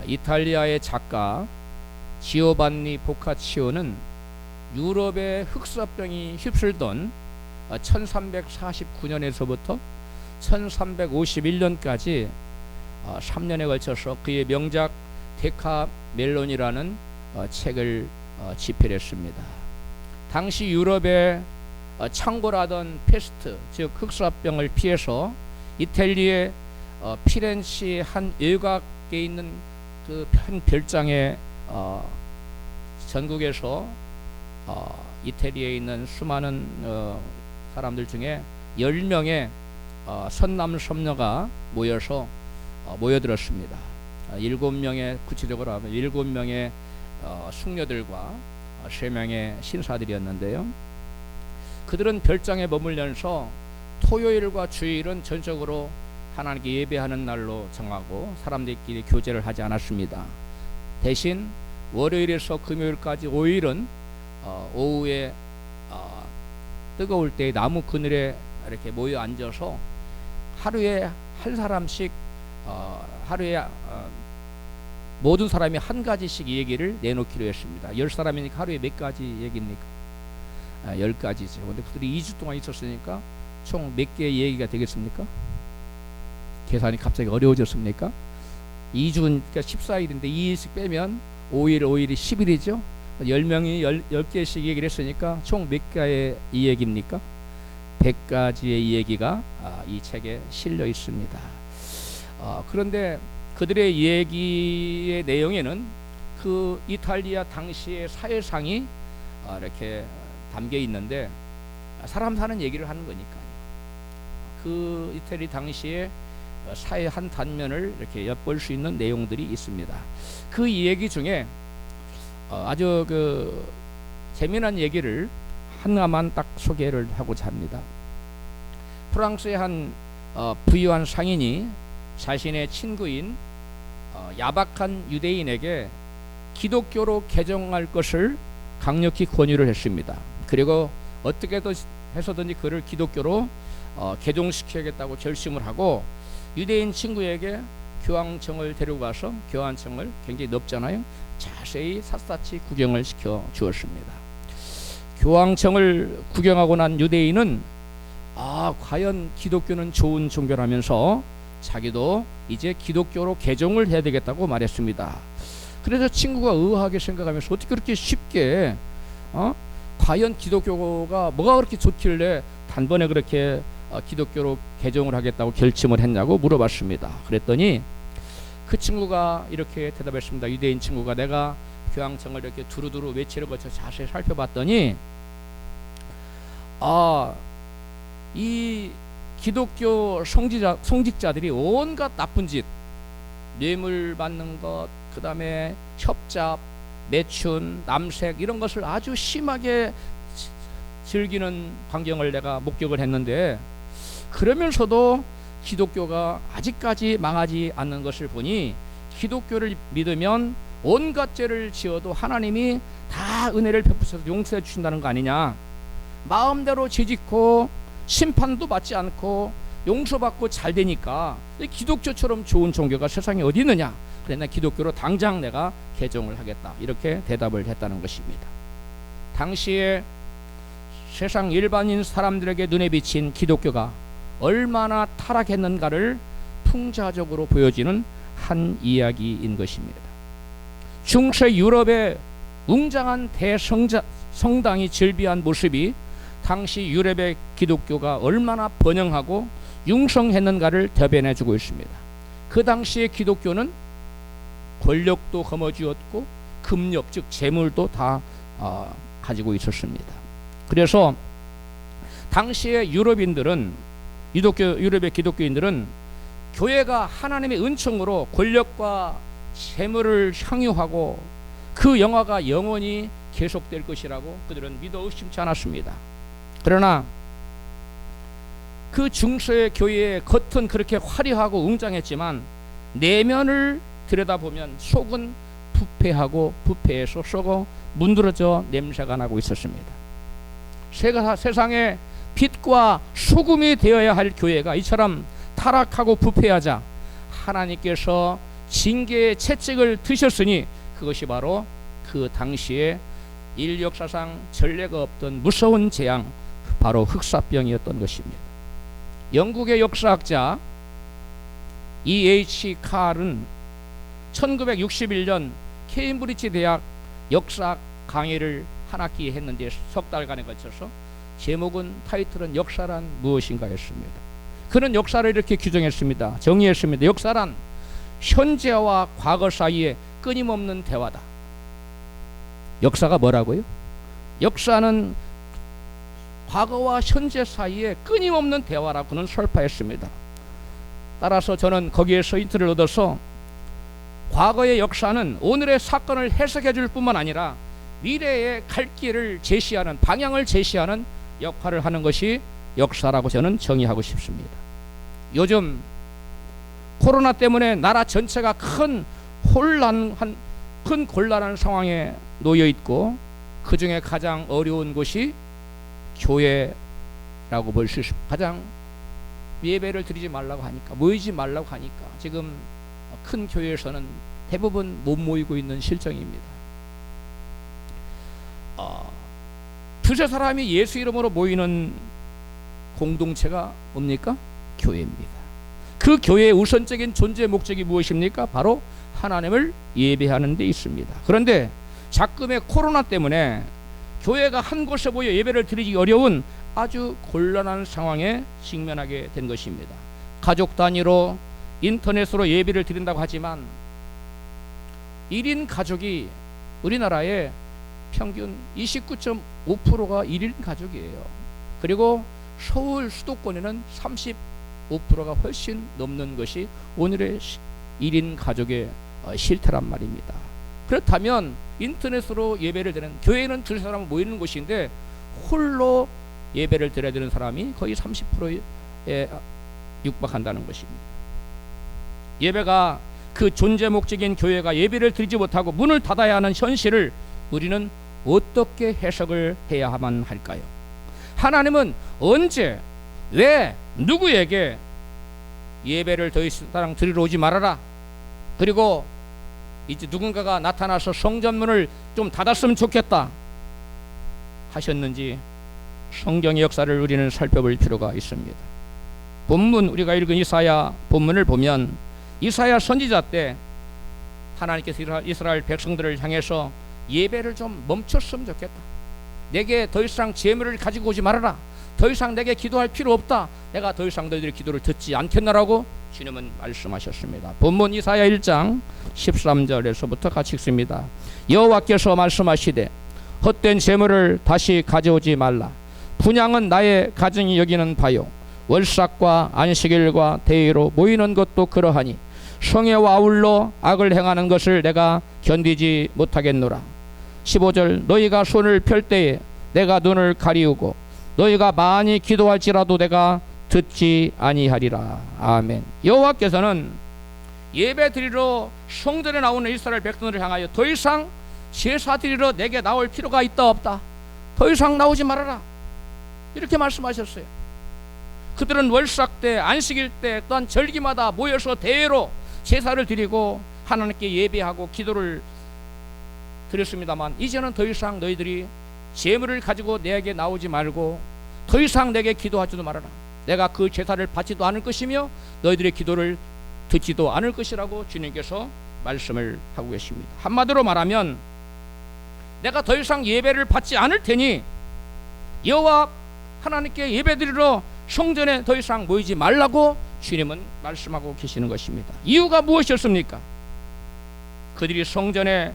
이탈리아의 작가 지오반니 보카치오는 유럽의 흑사병이 휩쓸던 1349년에서부터 1351년까지 3년에 걸쳐서 그의 명작 데카멜론이라는 책을 집필했습니다. 당시 유럽에 창궐하던 페스트, 즉 흑사병을 피해서 이탈리아의 피렌체의 한 외곽에 있는 그 한 별장에 전국에서 이태리에 있는 수많은 사람들 중에 10명의 선남선녀가 모여들었습니다. 7명의 구체적으로 하면 7명의 숙녀들과 3명의 신사들이었는데요. 그들은 별장에 머물면서 토요일과 주일은 전적으로 하나님께 예배하는 날로 정하고 사람들끼리 교제를 하지 않았습니다. 대신 월요일에서 금요일까지 5일은 오후에 뜨거울 때 나무 그늘에 이렇게 모여 앉아서 하루에 한 사람씩 하루에 모든 사람이 한 가지씩 얘기를 내놓기로 했습니다. 10사람이니까 하루에 몇 가지 얘기입니까? 10가지죠. 근데 그들이 2주 동안 있었으니까 총 몇 개의 얘기가 되겠습니까? 계산이 갑자기 어려워졌습니까? 2주니까 14일인데 2일씩 빼면 5일이 10일이죠. 10명이 10개씩 얘기를 했으니까 총 몇 가지의 이 얘기입니까? 100가지의 이 얘기가 이 책에 실려 있습니다. 그런데 그들의 얘기의 내용에는 그 이탈리아 당시의 사회상이 이렇게 담겨 있는데 사람 사는 얘기를 하는 거니까요. 그 이태리 당시에 사회 한 단면을 이렇게 엿볼 수 있는 내용들이 있습니다. 그 얘기 중에 아주 그 재미난 얘기를 하나만 딱 소개를 하고자 합니다. 프랑스의 한 부유한 상인이 자신의 친구인 야박한 유대인에게 기독교로 개종할 것을 강력히 권유를 했습니다. 그리고 어떻게 해서든지 그를 기독교로 개종시켜야겠다고 결심을 하고 유대인 친구에게 교황청을 데려가서 교황청을 굉장히 넓잖아요. 자세히 샅샅이 구경을 시켜 주었습니다. 교황청을 구경하고 난 유대인은 과연 기독교는 좋은 종교라면서 자기도 이제 기독교로 개종을 해야 되겠다고 말했습니다. 그래서 친구가 의아하게 생각하면서 어떻게 그렇게 쉽게 과연 기독교가 뭐가 그렇게 좋길래 단번에 그렇게 기독교로 개종을 하겠다고 결심을 했냐고 물어봤습니다. 그랬더니 그 친구가 이렇게 대답했습니다. 유대인 친구가 내가 교황청을 이렇게 두루두루 외치를 거쳐 자세히 살펴봤더니 이 기독교 성직자들이 온갖 나쁜 짓, 뇌물 받는 것, 그 다음에 협잡, 매춘, 남색 이런 것을 아주 심하게 즐기는 광경을 내가 목격을 했는데 그러면서도 기독교가 아직까지 망하지 않는 것을 보니 기독교를 믿으면 온갖 죄를 지어도 하나님이 다 은혜를 베푸셔서 용서해 주신다는 거 아니냐. 마음대로 죄짓고 심판도 받지 않고 용서받고 잘 되니까 기독교처럼 좋은 종교가 세상에 어디 있느냐. 그래 나 기독교로 당장 내가 개종을 하겠다. 이렇게 대답을 했다는 것입니다. 당시에 세상 일반인 사람들에게 눈에 비친 기독교가 얼마나 타락했는가를 풍자적으로 보여지는 한 이야기인 것입니다. 중세 유럽의 웅장한 대성당이 즐비한 모습이 당시 유럽의 기독교가 얼마나 번영하고 융성했는가를 대변해주고 있습니다. 그 당시의 기독교는 권력도 거머쥐었고 금력 즉 재물도 다 가지고 있었습니다. 그래서 당시의 유럽의 기독교인들은 교회가 하나님의 은총으로 권력과 재물을 향유하고 그 영화가 영원히 계속될 것이라고 그들은 믿어 의심치 않았습니다. 그러나 그 중세의 교회의 겉은 그렇게 화려하고 웅장했지만 내면을 들여다보면 속은 부패하고 부패해서 썩어 문드러져 냄새가 나고 있었습니다. 세상에 빛과 소금이 되어야 할 교회가 이처럼 타락하고 부패하자 하나님께서 징계의 채찍을 드셨으니 그것이 바로 그 당시에 인류 역사상 전례가 없던 무서운 재앙, 바로 흑사병이었던 것입니다. 영국의 역사학자 E.H. 칼은 1961년 케임브리지 대학 역사학 강의를 한 학기 했는데 석 달간에 걸쳐서 제목은 타이틀은 역사란 무엇인가였습니다. 그는 역사를 이렇게 규정했습니다. 정의했습니다. 역사란 현재와 과거 사이에 끊임없는 대화다. 역사가 뭐라고요? 역사는 과거와 현재 사이에 끊임없는 대화라고 그는 설파했습니다. 따라서 저는 거기에서 힌트를 얻어서 과거의 역사는 오늘의 사건을 해석해 줄 뿐만 아니라 미래의 갈 길을 제시하는, 방향을 제시하는 역할을 하는 것이 역사라고 저는 정의하고 싶습니다. 요즘 코로나 때문에 나라 전체가 큰 곤란한 상황에 놓여 있고, 그 중에 가장 어려운 곳이 교회라고 볼 수 있습니다. 가장 예배를 드리지 말라고 하니까, 모이지 말라고 하니까 지금 큰 교회에서는 대부분 못 모이고 있는 실정입니다. 두세 사람이 예수 이름으로 모이는 공동체가 뭡니까? 교회입니다. 그 교회의 우선적인 존재 목적이 무엇입니까? 바로 하나님을 예배하는 데 있습니다. 그런데 작금의 코로나 때문에 교회가 한 곳에 모여 예배를 드리기 어려운 아주 곤란한 상황에 직면하게 된 것입니다. 가족 단위로 인터넷으로 예배를 드린다고 하지만 1인 가족이 우리나라에 평균 29.5%가 1인 가족이에요. 그리고 서울 수도권에는 35%가 훨씬 넘는 것이 오늘의 1인 가족의 실태란 말입니다. 그렇다면 인터넷으로 예배를 드리는, 교회는 두세 사람 모이는 곳인데 홀로 예배를 드려야 되는 사람이 거의 30%에 육박한다는 것입니다. 예배가 그 존재 목적인 교회가 예배를 드리지 못하고 문을 닫아야 하는 현실을 우리는 어떻게 해석을 해야만 할까요? 하나님은 언제, 왜, 누구에게 예배를 더 이상 드리러 오지 말아라, 그리고 이제 누군가가 나타나서 성전문을 좀 닫았으면 좋겠다 하셨는지 성경의 역사를 우리는 살펴볼 필요가 있습니다. 본문, 우리가 읽은 이사야 본문을 보면 이사야 선지자 때 하나님께서 이스라엘 백성들을 향해서 예배를 좀 멈췄으면 좋겠다, 내게 더 이상 재물을 가지고 오지 말아라, 더 이상 내게 기도할 필요 없다, 내가 더 이상 너희들의 기도를 듣지 않겠나라고 주님은 말씀하셨습니다. 본문 이사야 1장 13절에서부터 같이 읽습니다. 여호와께서 말씀하시되 헛된 재물을 다시 가져오지 말라. 분향은 나의 가정이 여기는 바요, 월삭과 안식일과 대의로 모이는 것도 그러하니 성회와 아울러 악을 행하는 것을 내가 견디지 못하겠노라. 15절 너희가 손을 펼 때에 내가 눈을 가리우고 너희가 많이 기도할지라도 내가 듣지 아니하리라. 아멘. 여호와께서는 예배 드리러 성전에 나오는 이스라엘 백성들을 향하여 더 이상 제사 드리러 내게 나올 필요가 있다 없다, 더 이상 나오지 말아라, 이렇게 말씀하셨어요. 그들은 월삭 때, 안식일 때, 또한 절기마다 모여서 대회로 제사를 드리고 하나님께 예배하고 기도를 드렸습니다만 이제는 더 이상 너희들이 재물을 가지고 내게 나오지 말고 더 이상 내게 기도하지도 말아라. 내가 그 제사를 받지도 않을 것이며 너희들의 기도를 듣지도 않을 것이라고 주님께서 말씀을 하고 계십니다. 한마디로 말하면 내가 더 이상 예배를 받지 않을 테니 여호와 하나님께 예배드리러 성전에 더 이상 모이지 말라고 주님은 말씀하고 계시는 것입니다. 이유가 무엇이었습니까? 그들이 성전에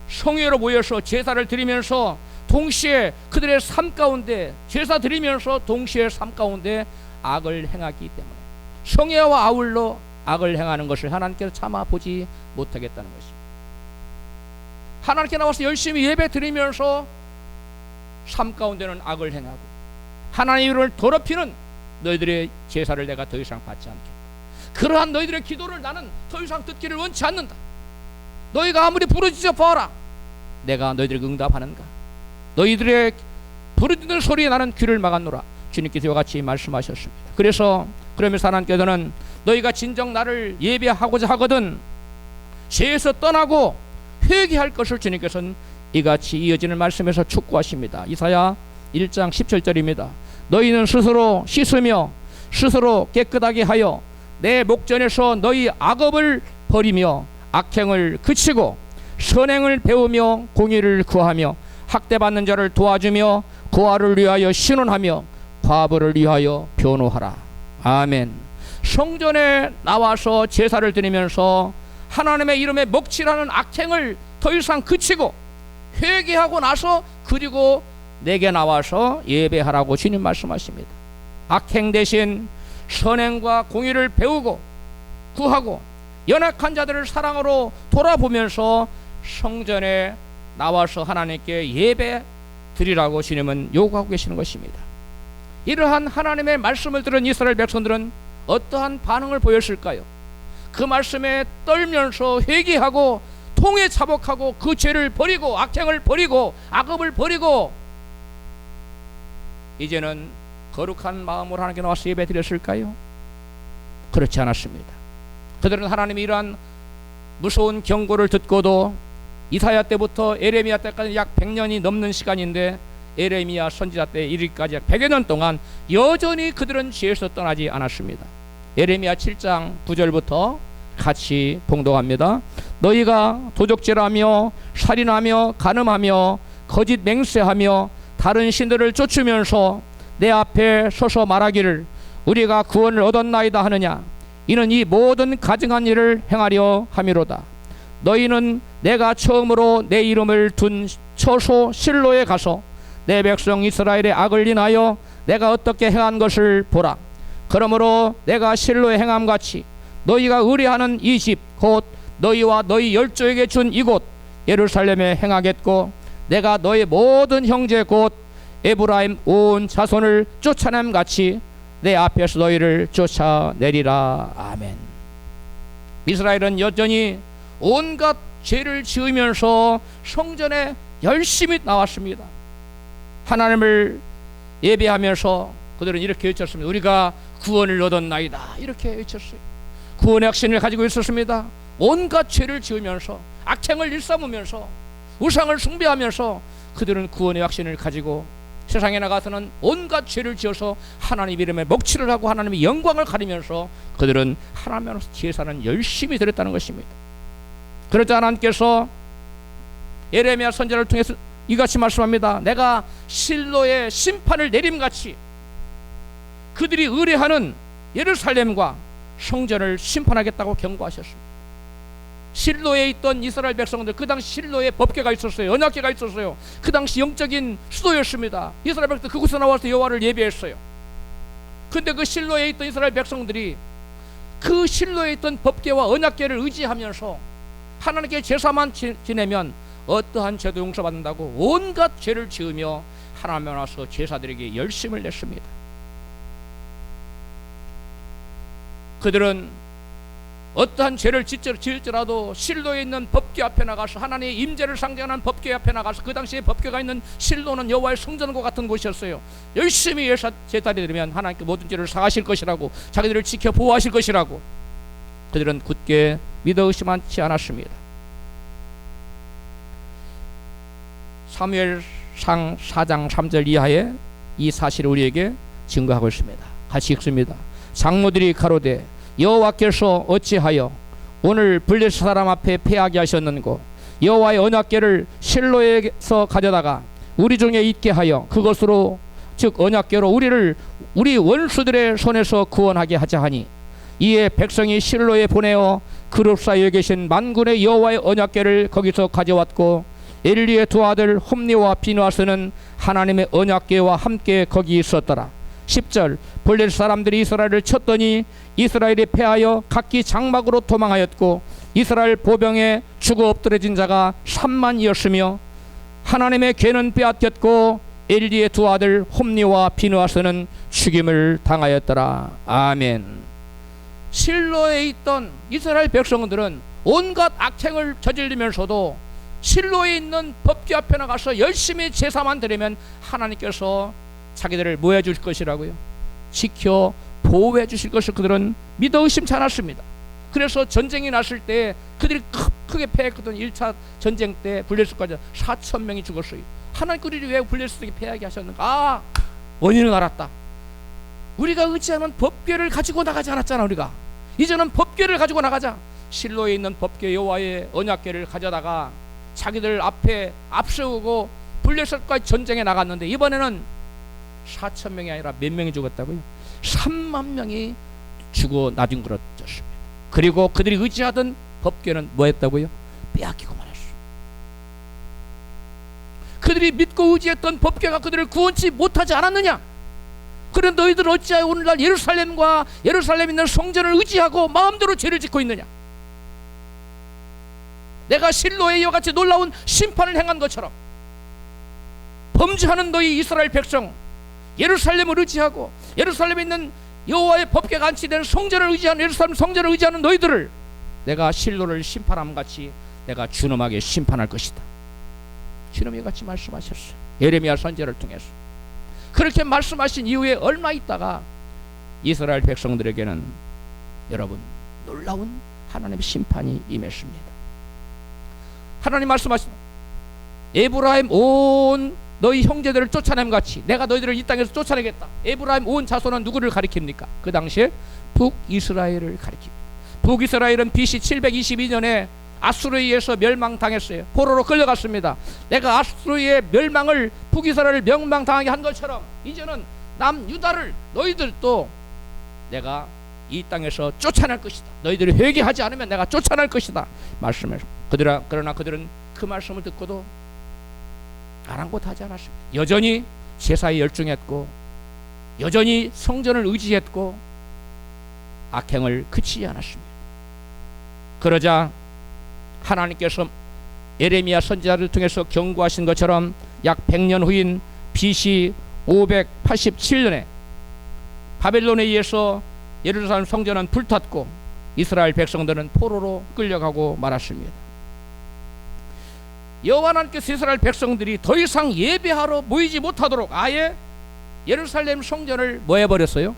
성회로 모여서 제사를 드리면서 동시에 그들의 삶 가운데, 제사 드리면서 동시에 삶 가운데 악을 행하기 때문에 성회와 아울러 악을 행하는 것을 하나님께서 참아 보지 못하겠다는 것입니다. 하나님께 나와서 열심히 예배 드리면서 삶 가운데는 악을 행하고 하나님을 더럽히는 너희들의 제사를 내가 더 이상 받지 않겠다. 그러한 너희들의 기도를 나는 더 이상 듣기를 원치 않는다. 너희가 아무리 부르짖어 보아라, 내가 너희들에게 응답하는가? 너희들의 부르짖는 소리에 나는 귀를 막았노라. 주님께서 이와 같이 말씀하셨습니다. 그러면서 하나님께서는 너희가 진정 나를 예배하고자 하거든 죄에서 떠나고 회개할 것을 주님께서는 이같이 이어지는 말씀에서 촉구하십니다. 이사야 1장 17절입니다. 너희는 스스로 씻으며 스스로 깨끗하게 하여 내 목전에서 너희 악업을 버리며 악행을 그치고 선행을 배우며 공의를 구하며 학대받는 자를 도와주며 고아를 위하여 신원하며 과부를 위하여 변호하라. 아멘. 성전에 나와서 제사를 드리면서 하나님의 이름에 먹칠하는 악행을 더 이상 그치고 회개하고 나서 그리고 내게 나와서 예배하라고 주님 말씀하십니다. 악행 대신 선행과 공의를 배우고 구하고 연약한 자들을 사랑으로 돌아보면서 성전에 나와서 하나님께 예배 드리라고 주님은 요구하고 계시는 것입니다. 이러한 하나님의 말씀을 들은 이스라엘 백성들은 어떠한 반응을 보였을까요? 그 말씀에 떨면서 회개하고 통에 자복하고 그 죄를 버리고 악행을 버리고 악업을 버리고 이제는 거룩한 마음으로 하나님께 나와서 예배 드렸을까요? 그렇지 않았습니다. 그들은 하나님이 이러한 무서운 경고를 듣고도 이사야 때부터 에레미야 때까지 약 100년이 넘는 시간인데 에레미야 선지자 때 이르기까지 약 100여 년 동안 여전히 그들은 죄에서 떠나지 않았습니다. 에레미야 7장 9절부터 같이 봉독합니다. 너희가 도적질하며 살인하며 간음하며 거짓 맹세하며 다른 신들을 쫓으면서 내 앞에 서서 말하기를 우리가 구원을 얻었나이다 하느냐. 이는 이 모든 가증한 일을 행하려 함이로다. 너희는 내가 처음으로 내 이름을 둔 처소 실로에 가서 내 백성 이스라엘의 악을 인하여 내가 어떻게 행한 것을 보라. 그러므로 내가 실로에 행함같이 너희가 의뢰하는 이 집 곧 너희와 너희 열조에게 준 이곳 예루살렘에 행하겠고 내가 너희 모든 형제 곧 에브라임 온 자손을 쫓아냄같이 내 앞에서 너희를 쫓아내리라. 아멘. 이스라엘은 여전히 온갖 죄를 지으면서 성전에 열심히 나왔습니다. 하나님을 예배하면서 그들은 이렇게 외쳤습니다. 우리가 구원을 얻었나이다. 이렇게 외쳤어요. 구원의 확신을 가지고 있었습니다. 온갖 죄를 지으면서 악행을 일삼으면서 우상을 숭배하면서 그들은 구원의 확신을 가지고 세상에 나가서는 온갖 죄를 지어서 하나님 이름에 먹칠을 하고 하나님의 영광을 가리면서 그들은 하나님 앞에서 제사는 열심히 드렸다는 것입니다. 그러자 하나님께서 에레미야 선지자를 통해서 이같이 말씀합니다. 내가 실로의 심판을 내림같이 그들이 의뢰하는 예루살렘과 성전을 심판하겠다고 경고하셨습니다. 실로에 있던 이스라엘 백성들, 그 당시 실로에 법궤가 있었어요. 언약궤가 있었어요. 그 당시 영적인 수도였습니다. 이스라엘 백성들 그곳에 나와서 여호와를 예배했어요. 근데 그 실로에 있던 이스라엘 백성들이 그 실로에 있던 법궤와 언약궤를 의지하면서 하나님께 제사만 지내면 어떠한 죄도 용서받는다고 온갖 죄를 지으며 하나님 앞에 와서 제사드리기에 열심을 냈습니다. 그들은 어떠한 죄를 지을지라도 실로에 있는 법궤 앞에 나가서 하나님의 임재를 상징하는 법궤 앞에 나가서 그 당시에 법궤가 있는 실로는 여호와의 성전과 같은 곳이었어요. 열심히 제사드리면 하나님께 모든 죄를 사하실 것이라고, 자기들을 지켜 보호하실 것이라고 그들은 굳게 믿어 의심하지 않았습니다. 사무엘상 4장 3절 이하에 이 사실을 우리에게 증거하고 있습니다. 같이 읽습니다. 장로들이 가로되 여호와께서 어찌하여 오늘 블레셋 사람 앞에 패하게 하셨는고 여호와의 언약궤를 실로에서 가져다가 우리 중에 있게 하여 그것으로 즉 언약궤로 우리 원수들의 손에서 구원하게 하자 하니 이에 백성이 실로에 보내어 그룹 사이에 계신 만군의 여호와의 언약궤를 거기서 가져왔고 엘리의 두 아들 홈니와 비누아스는 하나님의 언약궤와 함께 거기 있었더라. 10절 블레셋 사람들이 이스라엘을 쳤더니 이스라엘이 패하여 각기 장막으로 도망하였고 이스라엘 보병에 죽어 엎드러진 자가 3만이었으며 하나님의 궤는 빼앗겼고 엘리의 두 아들 홈니와 비누아스는 죽임을 당하였더라. 아멘. 실로에 있던 이스라엘 백성들은 온갖 악행을 저지르면서도 실로에 있는 법궤 앞에 나가서 열심히 제사만 드리면 하나님께서 자기들을 뭐 해줄 것이라고요? 지켜 보호해 주실 것을 그들은 믿어 의심치 않았습니다. 그래서 전쟁이 났을 때 그들이 크게 패했거든. 1차 전쟁 때 블레셋까지 4천 명이 죽었어요. 하나님께서 왜 블레셋에게 패하게 하셨는가? 원인을 알았다. 우리가 의지하는 법궤를 가지고 나가지 않았잖아. 우리가 이제는 법궤를 가지고 나가자. 실로에 있는 법궤 여호와의 언약궤를 가져다가 자기들 앞에 앞세우고 블레셋과의 전쟁에 나갔는데 이번에는 4천 명이 아니라 몇 명이 죽었다고요? 3만 명이 죽어 나뒹굴어졌습니다. 그리고 그들이 의지하던 법궤는 뭐했다고요? 빼앗기고 말았어. 그들이 믿고 의지했던 법궤가 그들을 구원치 못하지 않았느냐? 그런데 너희들 어찌하여 오늘날 예루살렘과 예루살렘에 있는 성전을 의지하고 마음대로 죄를 짓고 있느냐? 내가 실로에 이와 같이 놀라운 심판을 행한 것처럼 범죄하는 너희 이스라엘 백성, 예루살렘을 의지하고 예루살렘에 있는 여호와의 법궤가 안치된 성전을 의지하는 예루살렘 성전을 의지하는 너희들을 내가 실로를 심판함 같이 내가 준엄하게 심판할 것이다. 주님이 같이 말씀하셨어요. 예레미야 선지자를 통해서. 그렇게 말씀하신 이후에 얼마 있다가 이스라엘 백성들에게는 여러분 놀라운 하나님의 심판이 임했습니다. 하나님 말씀하신 에브라임 온 너희 형제들을 쫓아냄 같이 내가 너희들을 이 땅에서 쫓아내겠다. 에브라임 온 자손은 누구를 가리킵니까? 그 당시에 북이스라엘을 가리킵니다. 북이스라엘은 BC 722년에 아수르에 의해서 멸망당했어요. 포로로 끌려갔습니다. 내가 아수르의 멸망을 북이스라엘을 멸망당하게 한 것처럼 이제는 남유다를 너희들도 내가 이 땅에서 쫓아낼 것이다. 너희들이 회개하지 않으면 내가 쫓아낼 것이다. 말씀을 그러나 그들은 그 말씀을 듣고도 아랑곳하지 않았습니다. 여전히 제사에 열중했고 여전히 성전을 의지했고 악행을 그치지 않았습니다. 그러자 하나님께서 예레미야 선지자를 통해서 경고하신 것처럼 약 100년 후인 BC 587년에 바벨론에 의해서 예루살렘 성전은 불탔고 이스라엘 백성들은 포로로 끌려가고 말았습니다. 여호와 하나님께서 이스라엘 백성들이 더 이상 예배하러 모이지 못하도록 아예 예루살렘 성전을 뭐 해버렸어요?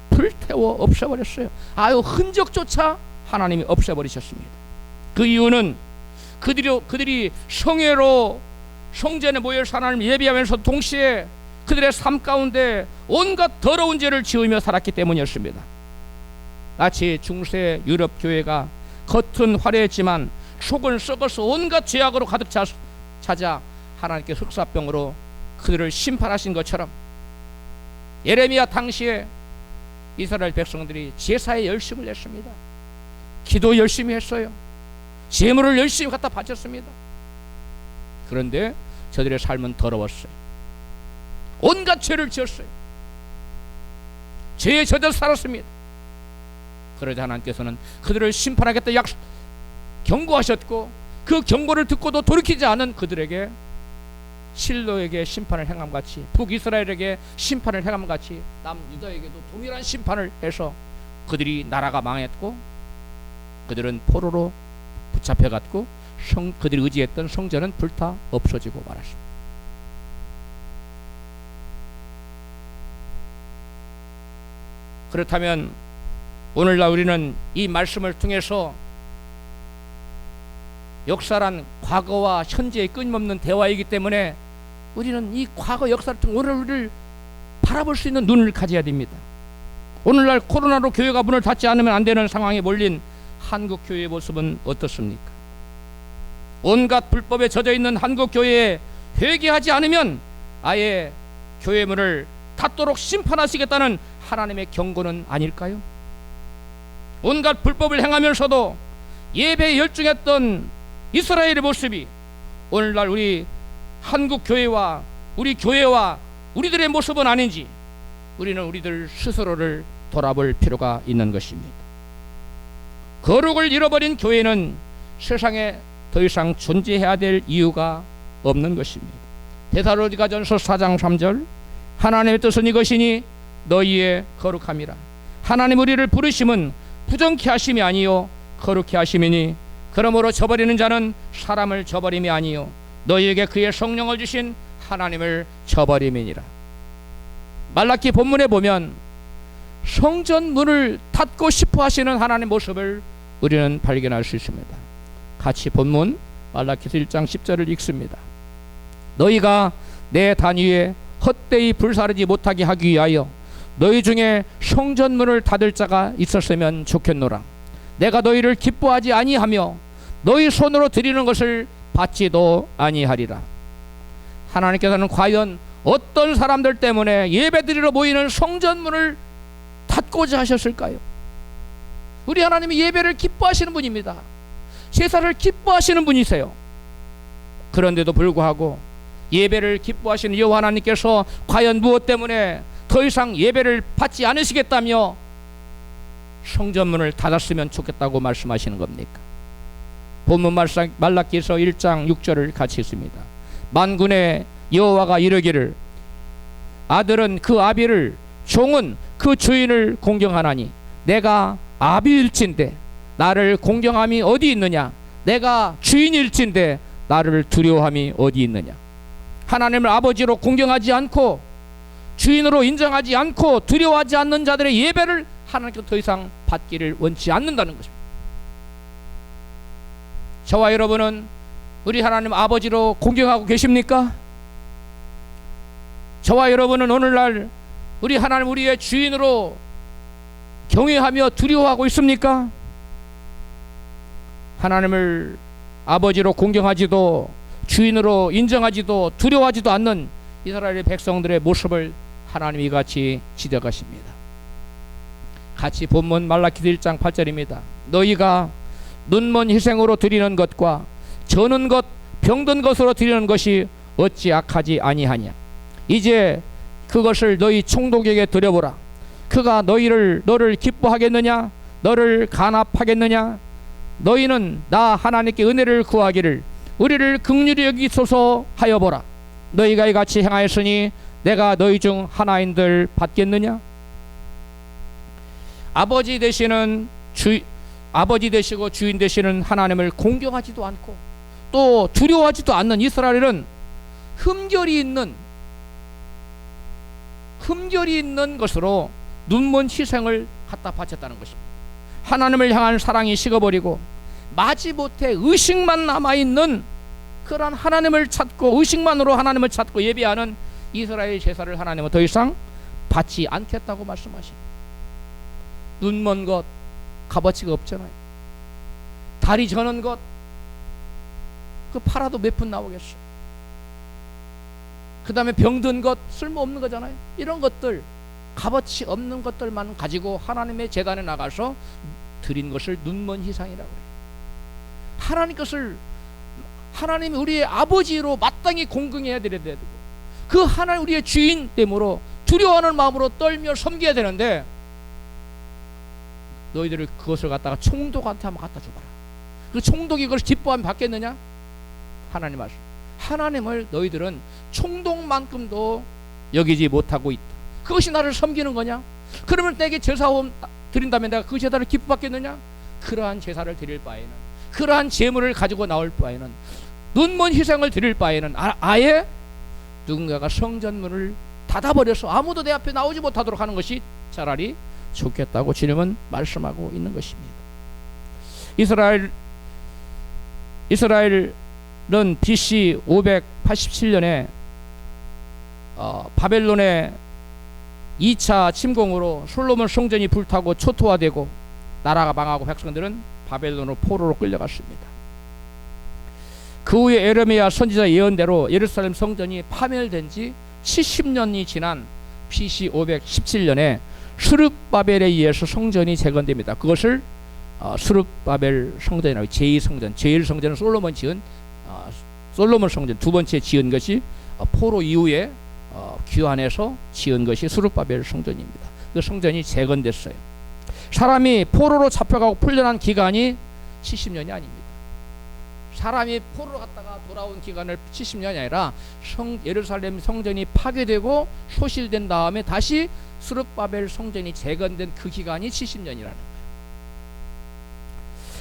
불태워 없애버렸어요. 아유 흔적조차 하나님이 없애버리셨습니다. 그 이유는 그들이 성회로 성전에 모여서 하나님을 예배하면서 동시에 그들의 삶 가운데 온갖 더러운 죄를 지으며 살았기 때문이었습니다. 마치 중세 유럽 교회가 겉은 화려했지만 속은 썩어서 온갖 죄악으로 가득 차자 하나님께 흑사병으로 그들을 심판하신 것처럼 예레미야 당시에 이스라엘 백성들이 제사에 열심을 냈습니다. 기도 열심히 했어요. 제물을 열심히 갖다 바쳤습니다. 그런데 저들의 삶은 더러웠어요. 온갖 죄를 지었어요. 죄에 젖어 살았습니다. 그러자 하나님께서는 그들을 심판하겠다 경고하셨고 그 경고를 듣고도 돌이키지 않은 그들에게 실로에게 심판을 행함같이 북이스라엘에게 심판을 행함같이 남유다에게도 동일한 심판을 해서 그들이 나라가 망했고 그들은 포로로 붙잡혀갔고 그들이 의지했던 성전은 불타 없어지고 말았습니다. 그렇다면 오늘날 우리는 이 말씀을 통해서 역사란 과거와 현재의 끊임없는 대화이기 때문에 우리는 이 과거 역사를 통해 오늘 우리를 바라볼 수 있는 눈을 가져야 됩니다. 오늘날 코로나로 교회가 문을 닫지 않으면 안 되는 상황에 몰린 한국 교회의 모습은 어떻습니까? 온갖 불법에 젖어 있는 한국 교회에 회개하지 않으면 아예 교회 문을 닫도록 심판하시겠다는 하나님의 경고는 아닐까요? 온갖 불법을 행하면서도 예배에 열중했던 이스라엘의 모습이 오늘날 우리 한국 교회와 우리 교회와 우리들의 모습은 아닌지 우리는 우리들 스스로를 돌아볼 필요가 있는 것입니다. 거룩을 잃어버린 교회는 세상에 더 이상 존재해야 될 이유가 없는 것입니다. 데살로니가전서 4장 3절 하나님의 뜻은 이것이니 너희의 거룩함이라. 하나님 우리를 부르심은 부정케 하심이 아니요 거룩케 하심이니 그러므로 저버리는 자는 사람을 저버림이 아니요 너희에게 그의 성령을 주신 하나님을 저버림이니라. 말라기 본문에 보면 성전 문을 닫고 싶어 하시는 하나님의 모습을 우리는 발견할 수 있습니다. 같이 본문 말라기서 1장 10절을 읽습니다. 너희가 내 단위에 헛되이 불사르지 못하게 하기 위하여 너희 중에 성전문을 닫을 자가 있었으면 좋겠노라. 내가 너희를 기뻐하지 아니하며 너희 손으로 드리는 것을 받지도 아니하리라. 하나님께서는 과연 어떤 사람들 때문에 예배드리러 모이는 성전문을 닫고자 하셨을까요? 우리 하나님이 예배를 기뻐하시는 분입니다. 제사를 기뻐하시는 분이세요. 그런데도 불구하고 예배를 기뻐하시는 여호와 하나님께서 과연 무엇 때문에 더 이상 예배를 받지 않으시겠다며 성전문을 닫았으면 좋겠다고 말씀하시는 겁니까? 본문 말라기서 1장 6절을 같이 읽습니다. 만군의 여호와가 이르기를 아들은 그 아비를 종은 그 주인을 공경하나니 내가 아비일진데 나를 공경함이 어디 있느냐? 내가 주인일진데 나를 두려워함이 어디 있느냐? 하나님을 아버지로 공경하지 않고 주인으로 인정하지 않고 두려워하지 않는 자들의 예배를 하나님께서 더 이상 받기를 원치 않는다는 것입니다. 저와 여러분은 우리 하나님 아버지로 공경하고 계십니까? 저와 여러분은 오늘날 우리 하나님 우리의 주인으로 경외하며 두려워하고 있습니까? 하나님을 아버지로 공경하지도 주인으로 인정하지도 두려워하지도 않는 이스라엘 백성들의 모습을 하나님이 이같이 지적하십니다. 같이 본문 말라기서 1장 8절입니다. 너희가 눈먼 희생으로 드리는 것과 저는 것 병든 것으로 드리는 것이 어찌 악하지 아니하냐? 이제 그것을 너희 총독에게 드려보라. 그가 너를 기뻐하겠느냐? 너를 간합하겠느냐? 너희는 나 하나님께 은혜를 구하기를 우리를 긍휼히 여기소서 하여 보라. 너희가 이같이 행하였으니 내가 너희 중 하나인들 받겠느냐? 아버지 되시고 주인 되시는 하나님을 공경하지도 않고 또 두려워하지도 않는 이스라엘은 흠결이 있는 것으로 눈먼 희생을 갖다 바쳤다는 것입니다. 하나님을 향한 사랑이 식어버리고 마지못해 의식만 남아있는 그러한 하나님을 찾고 의식만으로 하나님을 찾고 예배하는 이스라엘 제사를 하나님은 더 이상 받지 않겠다고 말씀하십니다. 눈먼 것 값어치가 없잖아요. 다리 저는 것 그 팔아도 몇 푼 나오겠어. 그 다음에 병든 것 쓸모없는 거잖아요. 이런 것들 값어치 없는 것들만 가지고 하나님의 제단에 나가서 드린 것을 눈먼 희생이라고 해요. 하나님 것을 하나님이 우리의 아버지로 마땅히 공경해야 되고 그 하나님 우리의 주인 때문에 두려워하는 마음으로 떨며 섬겨야 되는데 너희들을 그것을 갖다가 총독한테 한번 갖다 줘봐라. 그 총독이 그걸 기뻐하면 받겠느냐? 하나님 말씀. 하나님을 너희들은 총독만큼도 여기지 못하고 있다. 그것이 나를 섬기는 거냐? 그러면 내게 제사원 드린다면 내가 그 제사를 기뻐받겠느냐? 그러한 제사를 드릴 바에는 그러한 재물을 가지고 나올 바에는 눈먼 희생을 드릴 바에는 아예 누군가가 성전문을 닫아버려서 아무도 내 앞에 나오지 못하도록 하는 것이 차라리 좋겠다고 주님은 말씀하고 있는 것입니다. 이스라엘은 BC 587년에 바벨론의 2차 침공으로 솔로몬 성전이 불타고 초토화되고 나라가 망하고 백성들은 바벨론으로 포로로 끌려갔습니다. 그 후에 에레미야 선지자 예언대로 예루살렘 성전이 파멸된 지 70년이 지난 BC 517년에 스룹바벨에 의해서 성전이 재건됩니다. 그것을 스룹바벨 성전이라고 제2성전, 제1성전은 솔로몬 성전 두 번째 지은 것이 포로 이후에 귀환해서 지은 것이 스룹바벨 성전입니다. 그 성전이 재건됐어요. 사람이 포로로 잡혀가고 풀려난 기간이 70년이 아닙니다. 사람이 포로로 갔다가 돌아온 기간을 70년이 아니라 예루살렘 성전이 파괴되고 소실된 다음에 다시 스룹바벨 성전이 재건된 그 기간이 70년이라는 거예요.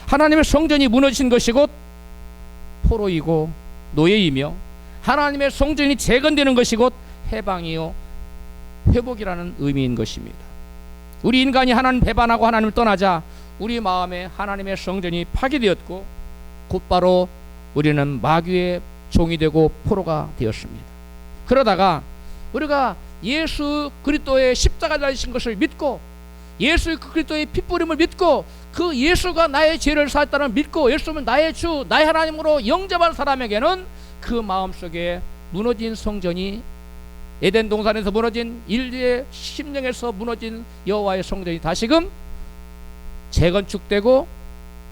하나님의 성전이 무너진 것이 곧 포로이고 노예이며 하나님의 성전이 재건되는 것이 곧 해방이요 회복이라는 의미인 것입니다. 우리 인간이 하나님 배반하고 하나님을 떠나자 우리 마음에 하나님의 성전이 파괴되었고 곧바로 우리는 마귀의 종이 되고 포로가 되었습니다. 그러다가 우리가 예수 그리스도의 십자가 달리신 것을 믿고 예수 그리스도의 핏부림을 믿고 그 예수가 나의 죄를 사했다는 믿고 예수는 나의 주 나의 하나님으로 영접한 사람에게는 그 마음속에 무너진 성전이 에덴 동산에서 무너진 인류의 심령에서 무너진 여호와의 성전이 다시금 재건축되고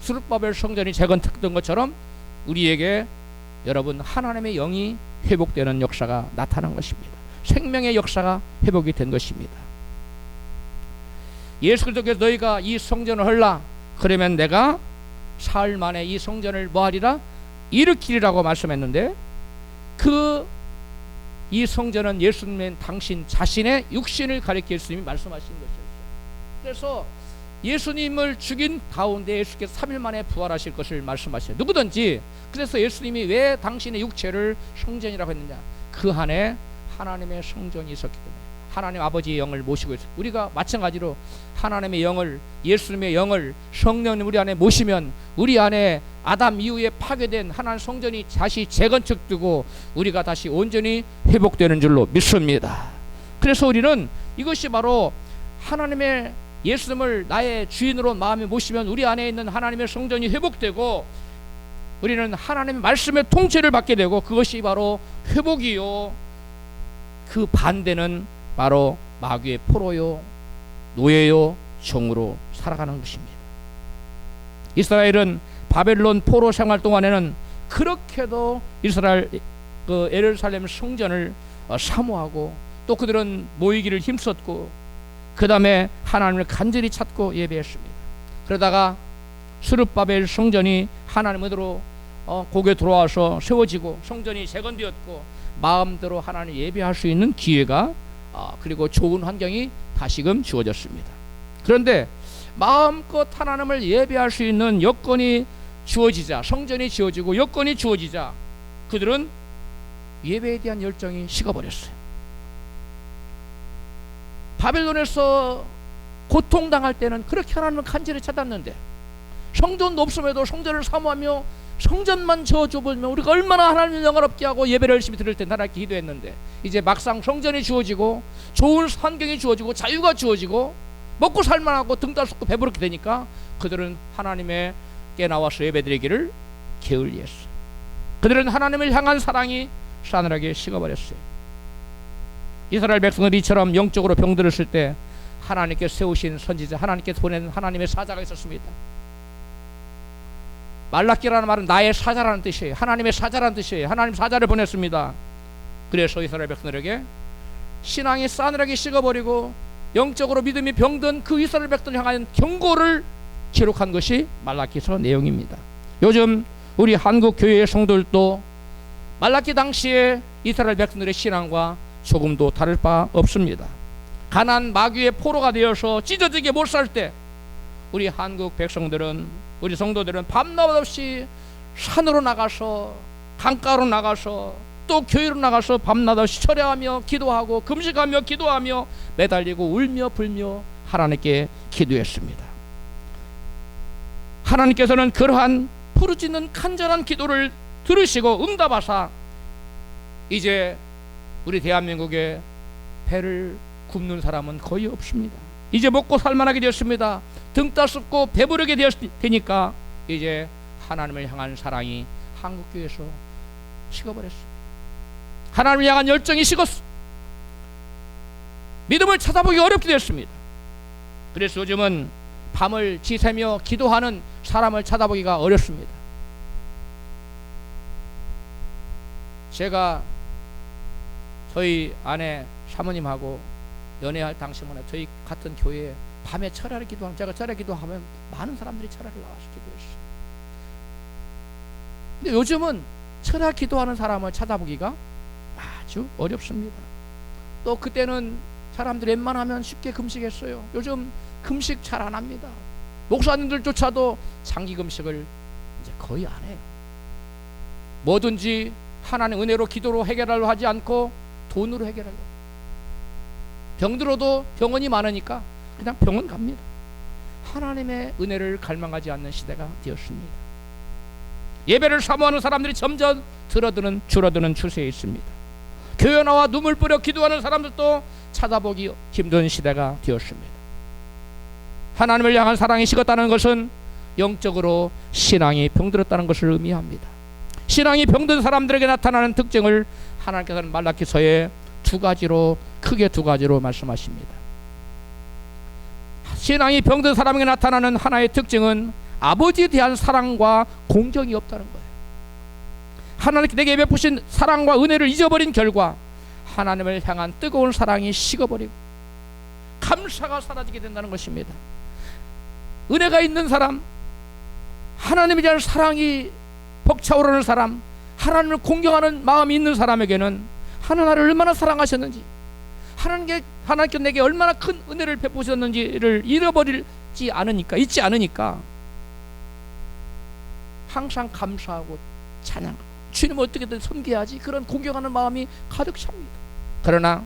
스룹바벨 성전이 재건축된 것처럼 우리에게 여러분 하나님의 영이 회복되는 역사가 나타난 것입니다. 생명의 역사가 회복이 된 것입니다. 예수 그리스도께서 너희가 이 성전을 헐라 그러면 내가 사흘 만에 이 성전을 뭐하리라 일으키리라고 말씀했는데 이 성전은 예수님의 당신 자신의 육신을 가리켜 예수님이 말씀하신 것이었어요. 그래서 예수님을 죽인 가운데 예수께서 3일 만에 부활하실 것을 말씀하셔요. 누구든지 그래서 예수님이 왜 당신의 육체를 성전이라고 했느냐, 그 안에 하나님의 성전이 있었기 때문에 하나님 아버지의 영을 모시고 있어요. 우리가 마찬가지로 하나님의 영을 예수님의 영을 성령님 우리 안에 모시면 우리 안에 아담 이후에 파괴된 하나님 성전이 다시 재건축되고 우리가 다시 온전히 회복되는 줄로 믿습니다. 그래서 우리는 이것이 바로 하나님의 예수님을 나의 주인으로 마음에 모시면 우리 안에 있는 하나님의 성전이 회복되고 우리는 하나님의 말씀의 통치를 받게 되고 그것이 바로 회복이요, 그 반대는 바로 마귀의 포로요, 노예요, 종으로 살아가는 것입니다. 이스라엘은 바벨론 포로 생활 동안에는 그렇게도 이스라엘 예루살렘 성전을 사모하고 또 그들은 모이기를 힘썼고 그 다음에 하나님을 간절히 찾고 예배했습니다. 그러다가 스룹바벨 성전이 하나님으로 고개 돌아와서 세워지고 성전이 재건되었고 마음대로 하나님 예배할 수 있는 기회가 그리고 좋은 환경이 다시금 주어졌습니다. 그런데 마음껏 하나님을 예배할 수 있는 여건이 주어지자, 성전이 지어지고 여건이 주어지자 그들은 예배에 대한 열정이 식어버렸어요. 바벨론에서 고통당할 때는 그렇게 하나님을 간절히 찾았는데 성전도 없음에도 성전을 사모하며 성전만 저어주면 우리가 얼마나 하나님을 영화롭게 하고 예배를 열심히 드릴 텐데 하나님께 기도했는데 이제 막상 성전이 주어지고 좋은 환경이 주어지고 자유가 주어지고 먹고 살만하고 등 따숩고 배부르게 되니까 그들은 하나님께 나와서 예배드리기를 게을리했어요. 그들은 하나님을 향한 사랑이 싸늘하게 식어버렸어요. 이스라엘 백성들이 이처럼 영적으로 병들었을 때 하나님께 세우신 선지자, 하나님께 보낸 하나님의 사자가 있었습니다. 말라기라는 말은 나의 사자라는 뜻이에요. 하나님의 사자라는 뜻이에요. 하나님 사자를 보냈습니다. 그래서 이스라엘 백성들에게 신앙이 싸늘하게 식어버리고 영적으로 믿음이 병든 그 이스라엘 백성을 향한 경고를 기록한 것이 말라기서 내용입니다. 요즘 우리 한국 교회의 성도들도 말라기 당시에 이스라엘 백성들의 신앙과 조금도 다를 바 없습니다. 가난 마귀의 포로가 되어서 찢어지게 못 살 때 우리 한국 백성들은, 우리 성도들은 밤낮 없이 산으로 나가서 강가로 나가서 또 교회로 나가서 밤낮 없이 철야하며 기도하고 금식하며 기도하며 매달리고 울며 불며 하나님께 기도했습니다. 하나님께서는 그러한 부르짖는 간절한 기도를 들으시고 응답하사 이제 우리 대한민국에 배를 굽는 사람은 거의 없습니다. 이제 먹고 살만하게 되었습니다. 등 따숩고 배부르게 되니까 이제 하나님을 향한 사랑이 한국교회에서 식어버렸습니다. 하나님을 향한 열정이 식었어. 믿음을 찾아보기 어렵게 되었습니다. 그래서 요즘은 밤을 지새며 기도하는 사람을 찾아보기가 어렵습니다. 제가 저희 아내 사모님하고 연애할 당시만 저희 같은 교회에 밤에 철야를 기도하면 제가 철야 기도하면 많은 사람들이 철야를 나와서 기도했어요. 근데 요즘은 철야 기도하는 사람을 찾아보기가 아주 어렵습니다. 또 그때는 사람들이 웬만하면 쉽게 금식했어요. 요즘 금식 잘 안 합니다. 목사님들조차도 장기 금식을 이제 거의 안 해요. 뭐든지 하나님 은혜로 기도로 해결하려 하지 않고 돈으로 해결하려고. 병들어도 병원이 많으니까 그냥 병원 갑니다. 하나님의 은혜를 갈망하지 않는 시대가 되었습니다. 예배를 사모하는 사람들이 점점 줄어드는 추세에 있습니다. 교회 나와 눈물 뿌려 기도하는 사람들도 찾아보기 힘든 시대가 되었습니다. 하나님을 향한 사랑이 식었다는 것은 영적으로 신앙이 병들었다는 것을 의미합니다. 신앙이 병든 사람들에게 나타나는 특징을 하나님께서는 말라기서에 크게 두 가지로 말씀하십니다. 신앙이 병든 사람에게 나타나는 하나의 특징은 아버지에 대한 사랑과 공경이 없다는 거예요. 하나님께 내게 베푸신 사랑과 은혜를 잊어버린 결과 하나님을 향한 뜨거운 사랑이 식어버리고 감사가 사라지게 된다는 것입니다. 은혜가 있는 사람, 하나님에 대한 사랑이 벅차오르는 사람, 하나님을 공경하는 마음이 있는 사람에게는 하나님 나를 얼마나 사랑하셨는지, 하나님께 내게 얼마나 큰 은혜를 베푸셨는지를 잊지 않으니까 항상 감사하고 찬양하고 주님을 어떻게든 섬겨야지, 그런 공경하는 마음이 가득 찹니다. 그러나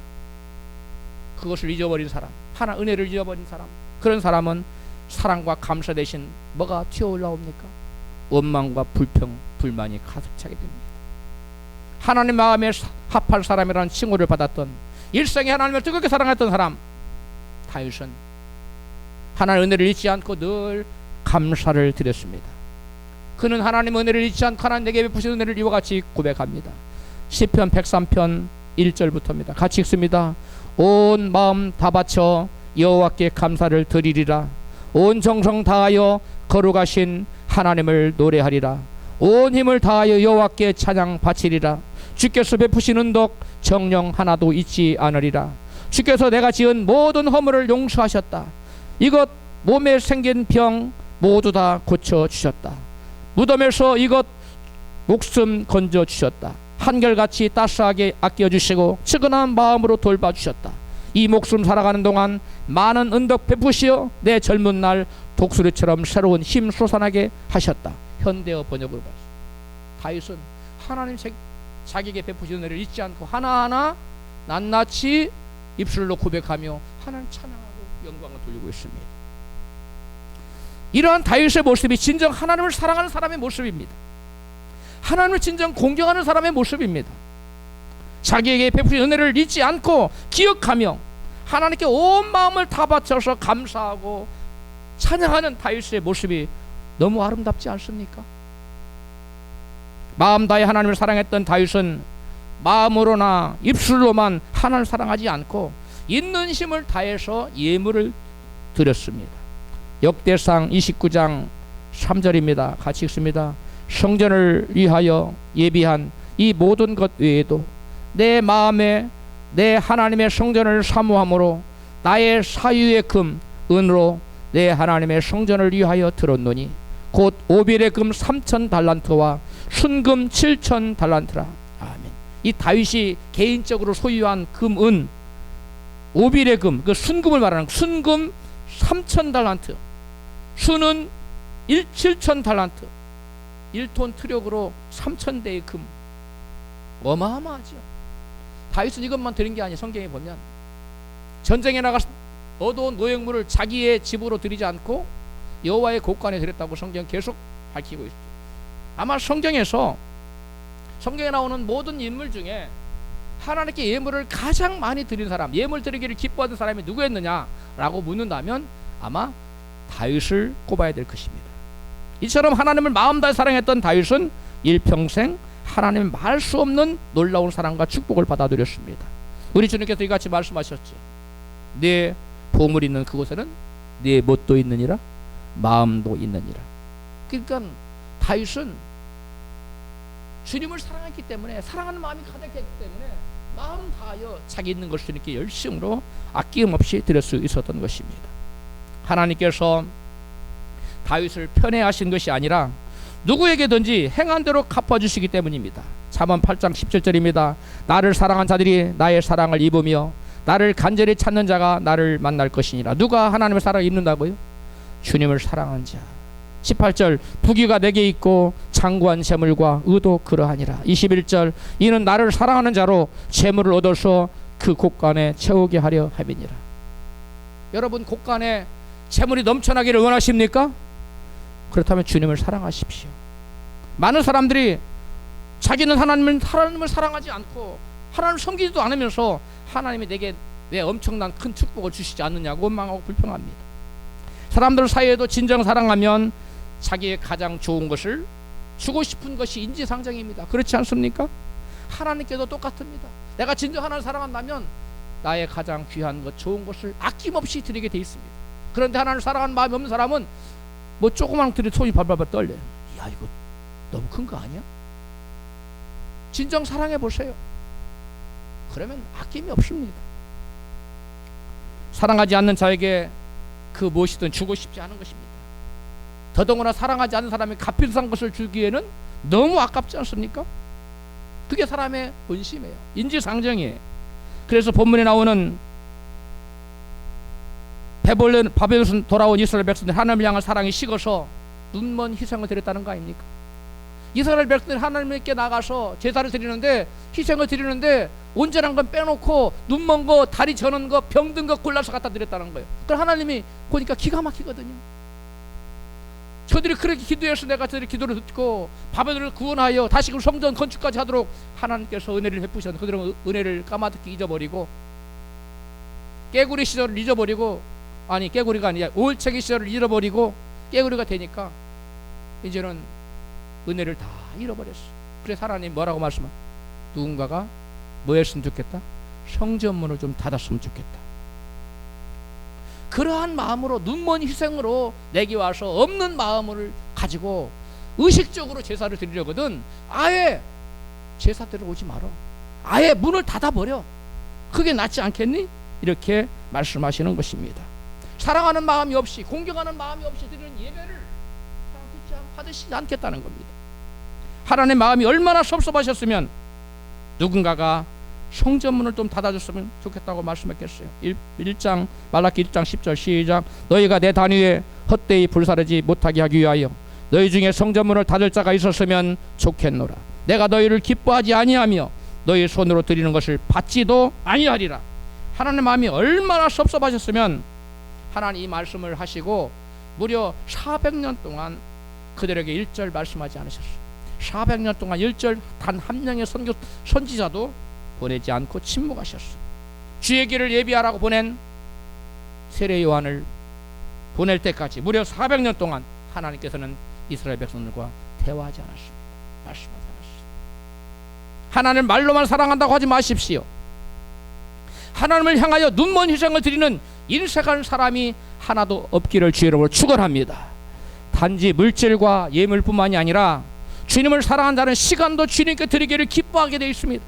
그것을 잊어버린 사람, 은혜를 잊어버린 사람, 그런 사람은 사랑과 감사 대신 뭐가 튀어올라옵니까? 원망과 불만이 가득 차게 됩니다. 하나님 마음에 합할 사람이라는 칭호를 받았던, 일생에 하나님을 뜨겁게 사랑했던 사람 다윗은 하나님의 은혜를 잊지 않고 늘 감사를 드렸습니다. 그는 하나님 은혜를 잊지 않고 하나님 내게 베푸신 은혜를 이와 같이 고백합니다. 시편 103편 1절부터입니다. 같이 읽습니다. 온 마음 다 바쳐 여호와께 감사를 드리리라. 온 정성 다하여 거룩하신 하나님을 노래하리라. 온 힘을 다하여 여호와께 찬양 바치리라. 주께서 베푸신 은덕 정령 하나도 잊지 않으리라. 주께서 내가 지은 모든 허물을 용서하셨다. 이것 몸에 생긴 병 모두 다 고쳐주셨다. 무덤에서 이것 목숨 건져주셨다. 한결같이 따스하게 아껴주시고 측은한 마음으로 돌봐주셨다. 이 목숨 살아가는 동안 많은 은덕 베푸시어 내 젊은 날 독수리처럼 새로운 힘 솟아나게 하셨다. 현대어 번역으로 봤습니다. 다윗은 하나님 자기에게 베푸신 은혜를 잊지 않고 하나하나 낱낱이 입술로 고백하며 하나님 찬양하고 영광을 돌리고 있습니다. 이러한 다윗의 모습이 진정 하나님을 사랑하는 사람의 모습입니다. 하나님을 진정 공경하는 사람의 모습입니다. 자기에게 베푸신 은혜를 잊지 않고 기억하며 하나님께 온 마음을 다 바쳐서 감사하고 찬양하는 다윗의 모습이 너무 아름답지 않습니까? 마음 다해 하나님을 사랑했던 다윗은 마음으로나 입술로만 하나님을 사랑하지 않고 있는 힘을 다해서 예물을 드렸습니다. 역대상 29장 3절입니다. 같이 읽습니다. 성전을 위하여 예비한 이 모든 것 외에도 내 마음에 내 하나님의 성전을 사모함으로 나의 사유의 금 은으로 내 하나님의 성전을 위하여 들었노니 곧 오빌의 금 3,000달란트와 순금 7,000달란트라. 아멘. 이 다윗이 개인적으로 소유한 금, 은, 오빌의 금, 그 순금을 말하는 순금 3,000달란트, 순은 7,000달란트, 1톤 트력으로 3,000대의 금. 어마어마하죠. 다윗은 이것만 드린 게 아니에요. 성경에 보면 전쟁에 나가 얻어온 노획물을 자기의 집으로 드리지 않고 여호와의 곳간에 드렸다고 성경 계속 밝히고 있어요. 아마 성경에 나오는 모든 인물 중에 하나님께 예물을 가장 많이 드린 사람, 예물 드리기를 기뻐하는 사람이 누구였느냐라고 묻는다면 아마 다윗을 꼽아야 될 것입니다. 이처럼 하나님을 마음 다해 사랑했던 다윗은 일평생 하나님의 말 수 없는 놀라운 사랑과 축복을 받아들였습니다. 우리 주님께서 이같이 말씀하셨죠. 내 보물 있는 그곳에는 내 뭣도 있느니라, 마음도 있느니라. 그러니까 다윗은 주님을 사랑했기 때문에, 사랑하는 마음이 가득했기 때문에 마음 다하여 자기 있는 것을 주님께 열심으로 아낌없이 드릴 수 있었던 것입니다. 하나님께서 다윗을 편애하신 것이 아니라 누구에게든지 행한 대로 갚아주시기 때문입니다. 잠언 8장 17절입니다. 나를 사랑한 자들이 나의 사랑을 입으며 나를 간절히 찾는 자가 나를 만날 것이니라. 누가 하나님의 사랑을 입는다고요? 주님을 사랑한 자. 18절 부귀가 내게 있고 장구한 재물과 의도 그러하니라. 21절 이는 나를 사랑하는 자로 재물을 얻어서 그 곳간에 채우게 하려 함이니라. 여러분, 곳간에 재물이 넘쳐나기를 원하십니까? 그렇다면 주님을 사랑하십시오. 많은 사람들이 자기는 하나님을 사랑하지 않고 하나님을 섬기지도 않으면서 하나님이 내게 왜 엄청난 큰 축복을 주시지 않느냐고 원망하고 불평합니다. 사람들 사이에도 진정 사랑하면 자기의 가장 좋은 것을 주고 싶은 것이 인지상정입니다. 그렇지 않습니까? 하나님께도 똑같습니다. 내가 진정 하나님을 사랑한다면 나의 가장 귀한 것, 좋은 것을 아낌없이 드리게 돼 있습니다. 그런데 하나님을 사랑하는 마음이 없는 사람은 뭐 조그만 드려 손이 발발발 떨려요. 야, 이거 너무 큰 거 아니야? 진정 사랑해 보세요. 그러면 아낌이 없습니다. 사랑하지 않는 자에게 그 무엇이든 주고 싶지 않은 것입니다. 더더구나 사랑하지 않는 사람이 값비싼 것을 주기에는 너무 아깝지 않습니까? 그게 사람의 본심이에요. 인지상정이에요. 그래서 본문에 나오는 바벨론 돌아온 이스라엘 백성들 하나님을 향한 사랑이 식어서 눈먼 희생을 드렸다는 거 아닙니까? 이스라엘 백성들이 하나님께 나가서 제사를 드리는데, 희생을 드리는데 온전한 건 빼놓고 눈먼 거, 다리 저는 거, 병든 거 골라서 갖다 드렸다는 거예요. 그럼 하나님이 보니까 기가 막히거든요. 저들이 그렇게 기도해서 내가 저들의 기도를 듣고 바벨론을 구원하여 다시금 성전 건축까지 하도록 하나님께서 은혜를 베푸셨는데 그들은 은혜를 까마득히 잊어버리고 깨구리 시절을 잊어버리고, 아니 깨구리가 아니라 올챙이 시절을 잃어버리고 깨구리가 되니까 이제는 은혜를 다 잃어버렸어. 그래서 하나님 뭐라고 말씀하세요? 누군가가 뭐 했으면 좋겠다? 성전문을 좀 닫았으면 좋겠다. 그러한 마음으로, 눈먼 희생으로 내게 와서 없는 마음을 가지고 의식적으로 제사를 드리려거든 아예 제사 드리러 오지 마라. 아예 문을 닫아버려. 그게 낫지 않겠니? 이렇게 말씀하시는 것입니다. 사랑하는 마음이 없이, 공경하는 마음이 없이 드리는 예배를 받으시지 않겠다는 겁니다. 하나님의 마음이 얼마나 섭섭하셨으면 누군가가 성전문을 좀 닫아줬으면 좋겠다고 말씀했겠어요. 1장 말라기 1장 10절 시작. 너희가 내 단위에 헛되이 불사르지 못하게 하기 위하여 너희 중에 성전문을 닫을 자가 있었으면 좋겠노라. 내가 너희를 기뻐하지 아니하며 너희 손으로 드리는 것을 받지도 아니하리라. 하나님의 마음이 얼마나 섭섭하셨으면 하나님 이 말씀을 하시고 무려 400년 동안 그들에게 1절 말씀하지 않으셨어요. 400년 동안 1절 단 한 명의 선지자도 보내지 않고 침묵하셨어요. 주의 길을 예비하라고 보낸 세례 요한을 보낼 때까지 무려 400년 동안 하나님께서는 이스라엘 백성들과 대화하지 않았습니다. 말씀하지 않았어요. 하나님을 말로만 사랑한다고 하지 마십시오. 하나님을 향하여 눈먼 희생을 드리는 인색한 사람이 하나도 없기를 주의 이름으로 축원합니다. 단지 물질과 예물뿐만이 아니라 주님을 사랑하는 자는 시간도 주님께 드리기를 기뻐하게 되어 있습니다.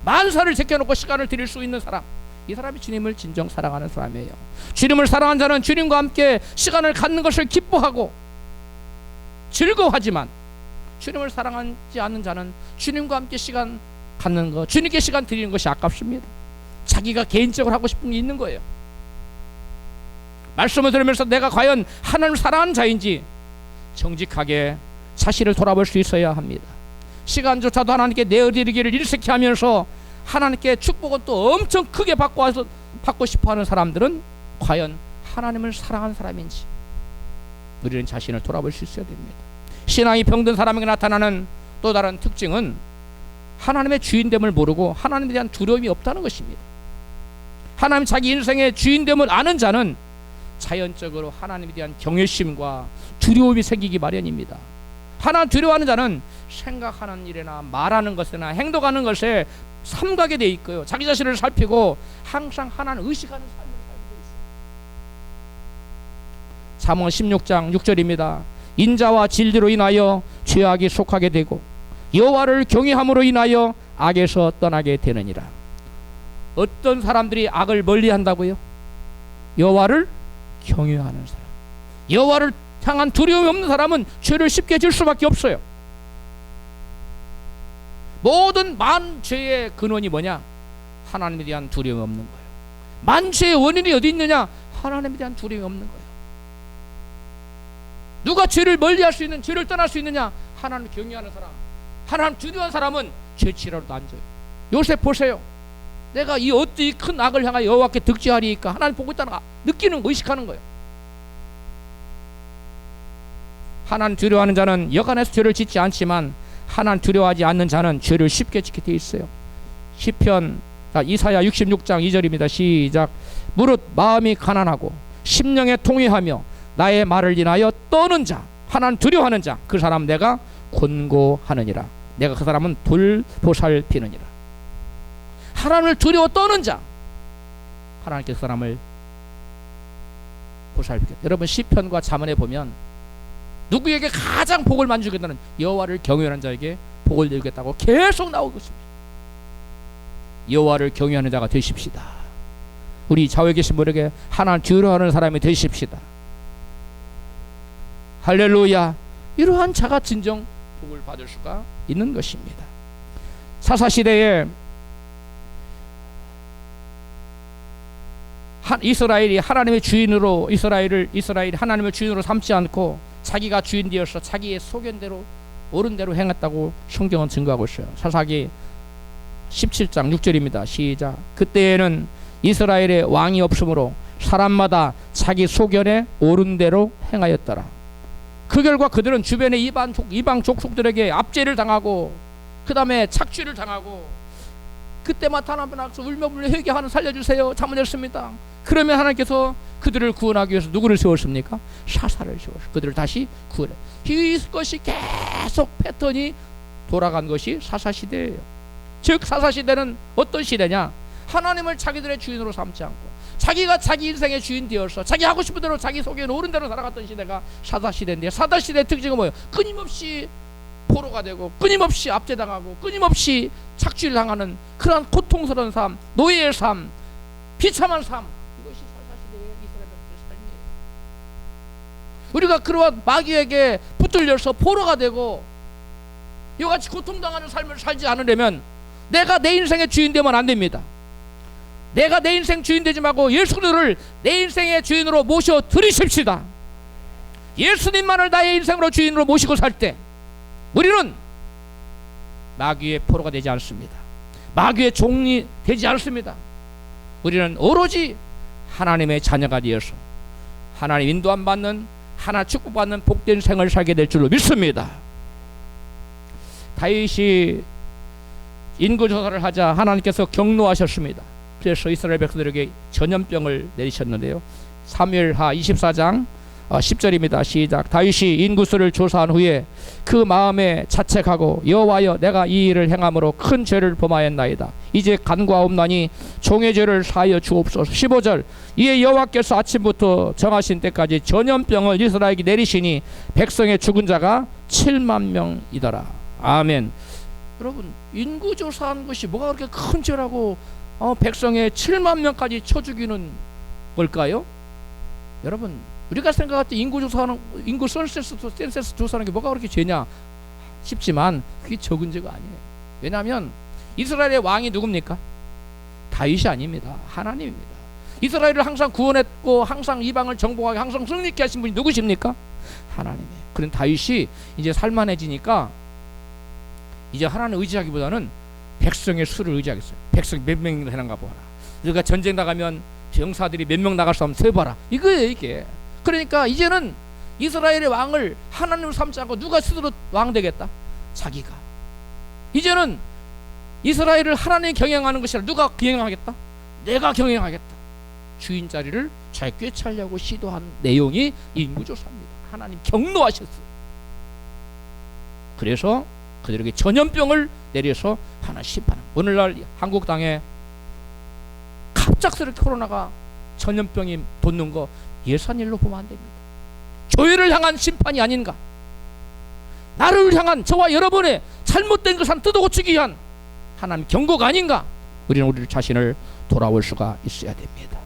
만사를 제껴놓고 시간을 드릴 수 있는 사람, 이 사람이 주님을 진정 사랑하는 사람이에요. 주님을 사랑하는 자는 주님과 함께 시간을 갖는 것을 기뻐하고 즐거워하지만 주님을 사랑하지 않는 자는 주님과 함께 시간 갖는 것, 주님께 시간 드리는 것이 아깝습니다. 자기가 개인적으로 하고 싶은 게 있는 거예요. 말씀을 들으면서 내가 과연 하나님을 사랑하는 자인지 정직하게 자신을 돌아볼 수 있어야 합니다. 시간조차도 하나님께 내어드리기를 일색히 하면서 하나님께 축복은 또 엄청 크게 받고 싶어하는 사람들은 과연 하나님을 사랑하는 사람인지 우리는 자신을 돌아볼 수 있어야 됩니다. 신앙이 병든 사람에게 나타나는 또 다른 특징은 하나님의 주인됨을 모르고 하나님에 대한 두려움이 없다는 것입니다. 하나님 자기 인생의 주인됨을 아는 자는 자연적으로 하나님에 대한 경외심과 두려움이 생기기 마련입니다. 하나님 두려워하는 자는 생각하는 일이나 말하는 것이나 행동하는 것에 삼가게 돼 있고요. 자기 자신을 살피고 항상 하나님 의식하는 삶을 살고 있어요. 잠언 16장 6절입니다. 인자와 진리로 인하여 죄악이 속하게 되고 여호와를 경외함으로 인하여 악에서 떠나게 되느니라. 어떤 사람들이 악을 멀리한다고요? 여호와를 경외하는 사람. 여호와를 향한 두려움이 없는 사람은 죄를 쉽게 질 수밖에 없어요. 모든 만죄의 근원이 뭐냐? 하나님에 대한 두려움이 없는 거예요. 만죄의 원인이 어디 있느냐? 하나님에 대한 두려움이 없는 거예요. 누가 죄를 멀리할 수 있는, 죄를 떠날 수 있느냐? 하나님을 경외하는 사람. 하나님 두려워하는 사람은 죄치라도 안 져요. 요셉 보세요. 내가 이 어떤 큰 악을 향하여 여호와께 득죄하리이까 하나님 보고 있다는 거 느끼는 거, 의식하는 거예요. 하나님 두려워하는 자는 여간해서 죄를 짓지 않지만 하나님 두려워하지 않는 자는 죄를 쉽게 짓게 돼 있어요. 시편 이사야 66장 2절입니다. 시작. 무릇 마음이 가난하고 심령에 통회하며 나의 말을 인하여 떠는 자, 하나님 두려워하는 자, 그 사람 내가 권고하느니라. 내가 그 사람은 돌보살피느니라. 하나님을 두려워 떠는 자, 하나님께 그 사람을 보살피겠다. 여러분 시편과 잠언에 보면 누구에게 가장 복을 만주겠다는 여호와를 경외하는 자에게 복을 내주겠다고 계속 나오고 있습니다. 여호와를 경외하는 자가 되십시다. 우리 좌우에 계신 분에게 하나님 두려워하는 사람이 되십시다. 할렐루야. 이러한 자가 진정 복을 받을 수가 있는 것입니다. 사사시대에 이스라엘이 하나님의 주인으로 이스라엘이 하나님의 주인으로 삼지 않고 자기가 주인 되어서 자기의 소견대로 옳은 대로 행했다고 성경은 증거하고 있어요. 사사기 17장 6절입니다. 시작. 그때에는 이스라엘의 왕이 없으므로 사람마다 자기 소견에 옳은 대로 행하였더라. 그 결과 그들은 주변의 이방 족속들에게 압제를 당하고 그 다음에 착취를 당하고 그때마다 하나님 앞에서 울며불며 회개하는 살려주세요 자문했습니다. 그러면 하나님께서 그들을 구원하기 위해서 누구를 세웠습니까? 사사를 세웠습니다. 그들을 다시 구원해. 이것이 계속 패턴이 돌아간 것이 사사시대예요. 즉 사사시대는 어떤 시대냐? 하나님을 자기들의 주인으로 삼지 않고 자기가 자기 인생의 주인 되어서 자기 하고 싶은 대로 자기 속에 옳은 대로 살아갔던 시대가 사사시대인데, 사사시대의 특징은 뭐예요? 끊임없이 포로가 되고 끊임없이 압제당하고 끊임없이 착취를 당하는 그러한 고통스러운 삶, 노예의 삶, 비참한 삶, 이것이 사사시대의 이스라엘 백성의 삶이에요. 우리가 그러한 마귀에게 붙들려서 포로가 되고 이같이 고통당하는 삶을 살지 않으려면 내가 내 인생의 주인 되면 안 됩니다. 내가 내 인생 주인 되지 말고 예수님을 내 인생의 주인으로 모셔 드리십시다. 예수님만을 나의 인생으로 주인으로 모시고 살 때 우리는 마귀의 포로가 되지 않습니다. 마귀의 종이 되지 않습니다. 우리는 오로지 하나님의 자녀가 되어서 하나님 인도함 받는, 하나 축복받는 복된 생을 살게 될 줄로 믿습니다. 다윗이 인구조사를 하자 하나님께서 경노하셨습니다. 그래서 이스라엘 백성들에게 전염병을 내리셨는데요. 사무엘하 24장 10절입니다. 시작. 다윗이 인구수를 조사한 후에 그 마음에 자책하고 여호와여 내가 이 일을 행함으로 큰 죄를 범하였나이다. 이제 간과옵나니 종의 죄를 사하여 주옵소서. 15절. 이에 여호와께서 아침부터 정하신 때까지 전염병을 이스라엘에게 내리시니 백성의 죽은 자가 7만 명이더라. 아멘. 여러분 인구조사한 것이 뭐가 그렇게 큰 죄라고 백성의 7만 명까지 쳐 죽이는 걸까요? 여러분 우리가 생각할 때 인구 센서스 조사하는 게 뭐가 그렇게 죄냐 싶지만 그게 적은 죄가 아니에요. 왜냐하면 이스라엘의 왕이 누굽니까? 다윗이 아닙니다. 하나님입니다. 이스라엘을 항상 구원했고 항상 이방을 정복하게 항상 승리케 하신 분이 누구십니까? 하나님이에요. 그런 다윗이 이제 살만해지니까 이제 하나님 의지하기보다는 백성의 수를 의지하겠어요. 백성이 몇 명이나 되는가 보라. 우리가 전쟁 나가면 병사들이 몇 명 나갈 수 없으면 세봐라. 이거예요 이게. 그러니까 이제는 이스라엘의 왕을 하나님을 삼지 않고 누가 스스로 왕 되겠다? 자기가. 이제는 이스라엘을 하나님이 경영하는 것이 아니라 누가 경영하겠다? 내가 경영하겠다. 주인 자리를 잘 꿰차려고 시도한 내용이 인구조사입니다. 하나님 경노하셨어요. 그래서 그들에게 전염병을 내려서 하나 심판합니다. 오늘날 한국 땅에 갑작스럽게 코로나가 전염병이 돋는 거 예산일로 보면 안 됩니다. 교회를 향한 심판이 아닌가? 나를 향한 저와 여러분의 잘못된 것을 뜯어 고치기 위한 하나님 경고가 아닌가? 우리는 우리 자신을 돌아올 수가 있어야 됩니다.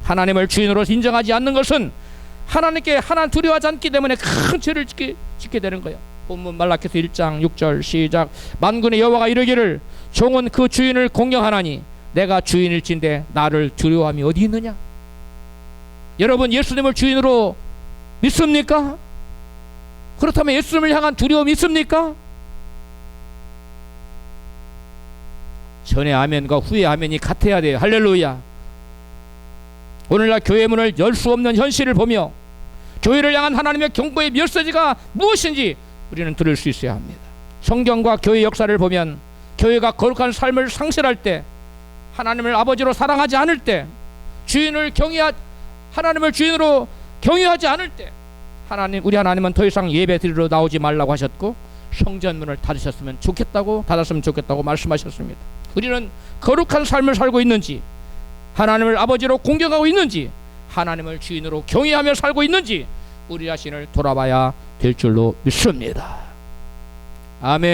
하나님을 주인으로 인정하지 않는 것은 하나님께 하나님 두려워하지 않기 때문에 큰 죄를 짓게 되는 거예요. 본문 말라기서 1장 6절 시작. 만군의 여호와가 이르기를 종은 그 주인을 공경하나니 내가 주인일진데 나를 두려워함이 어디 있느냐? 여러분 예수님을 주인으로 믿습니까? 그렇다면 예수님을 향한 두려움이 있습니까? 전의 아멘과 후의 아멘이 같아야 돼요. 할렐루야. 오늘날 교회 문을 열 수 없는 현실을 보며 교회를 향한 하나님의 경고의 메시지가 무엇인지 우리는 들을 수 있어야 합니다. 성경과 교회 역사를 보면 교회가 거룩한 삶을 상실할 때, 하나님을 아버지로 사랑하지 않을 때, 하나님을 주인으로 경외하지 않을 때, 우리 하나님은 더 이상 예배 드리러 나오지 말라고 하셨고 성전 문을 닫았으면 좋겠다고 말씀하셨습니다. 우리는 거룩한 삶을 살고 있는지, 하나님을 아버지로 공경하고 있는지, 하나님을 주인으로 경외하며 살고 있는지 우리 자신을 돌아봐야 될 줄로 믿습니다. 아멘.